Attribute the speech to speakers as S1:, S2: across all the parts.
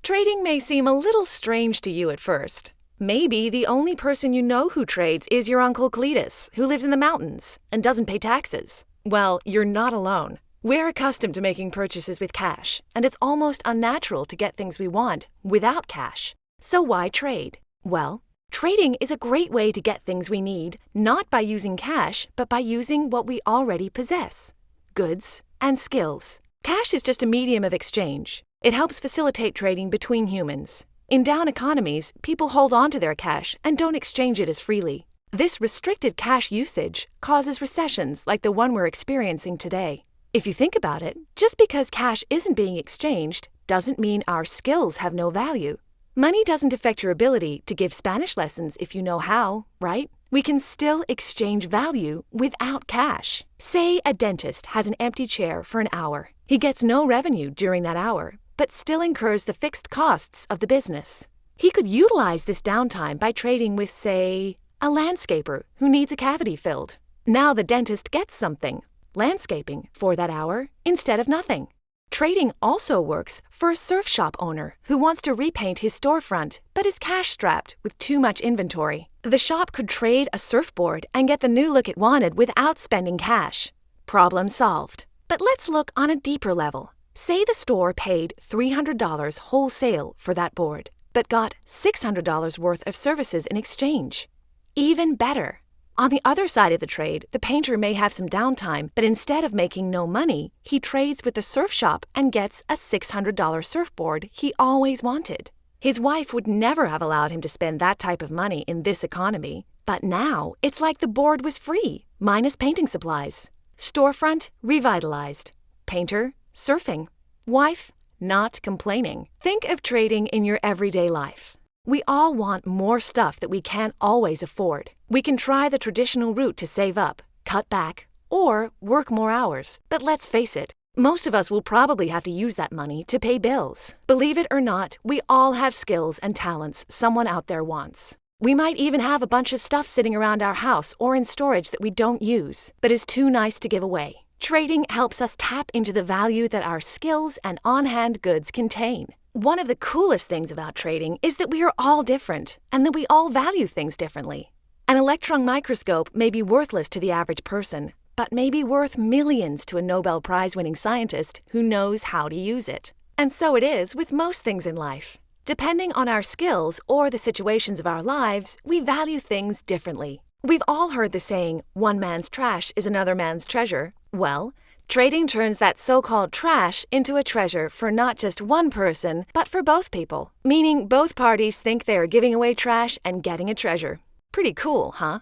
S1: Trading may seem a little strange to you at first. Maybe the only person you know who trades is your Uncle Cletus, who lives in the mountains and doesn't pay taxes. Well, you're not alone. We're accustomed to making purchases with cash, and it's almost unnatural to get things we want without cash. So why trade? Well, trading is a great way to get things we need, not by using cash, but by using what we already possess: goods and skills. Cash is just a medium of exchange. It helps facilitate trading between humans. In down economies, people hold on to their cash and don't exchange it as freely. This restricted cash usage causes recessions like the one we're experiencing today. If you think about it, just because cash isn't being exchanged doesn't mean our skills have no value. Money doesn't affect your ability to give Spanish lessons if you know how, right? We can still exchange value without cash. Say a dentist has an empty chair for an hour. He gets no revenue during that hour, but still incurs the fixed costs of the business. He could utilize this downtime by trading with, say, a landscaper who needs a cavity filled. Now the dentist gets something, landscaping, for that hour instead of nothing. Trading also works for a surf shop owner who wants to repaint his storefront but is cash-strapped with too much inventory. The shop could trade a surfboard and get the new look it wanted without spending cash. Problem solved. But let's look on a deeper level. Say the store paid $300 wholesale for that board, but got $600 worth of services in exchange. Even better. On the other side of the trade, the painter may have some downtime, but instead of making no money, he trades with the surf shop and gets a $600 surfboard he always wanted. His wife would never have allowed him to spend that type of money in this economy, but now it's like the board was free, minus painting supplies. Storefront revitalized. Painter surfing. Wife not complaining. Think of trading in your everyday life. We all want more stuff that we can't always afford. We can try the traditional route to save up, cut back, or work more hours. But let's face it, most of us will probably have to use that money to pay bills. Believe it or not, we all have skills and talents someone out there wants. We might even have a bunch of stuff sitting around our house or in storage that we don't use, but is too nice to give away. Trading helps us tap into the value that our skills and on-hand goods contain. One of the coolest things about trading is that we are all different and that we all value things differently. An electron microscope may be worthless to the average person, but may be worth millions to a Nobel Prize-winning scientist who knows how to use it. And so it is with most things in life. Depending on our skills or the situations of our lives, we value things differently. We've all heard the saying, "One man's trash is another man's treasure." Well, trading turns that so-called trash into a treasure for not just one person, but for both people, meaning both parties think they are giving away trash and getting a treasure. Pretty cool, huh?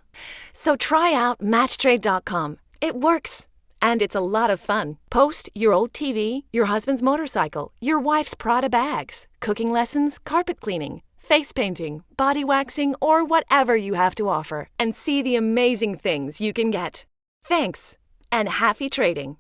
S1: So try out matchtrade.com. It works, and it's a lot of fun. Post your old TV, your husband's motorcycle, your wife's Prada bags, cooking lessons, carpet cleaning, face painting, body waxing, or whatever you have to offer, and see the amazing things you can get. Thanks, and happy trading.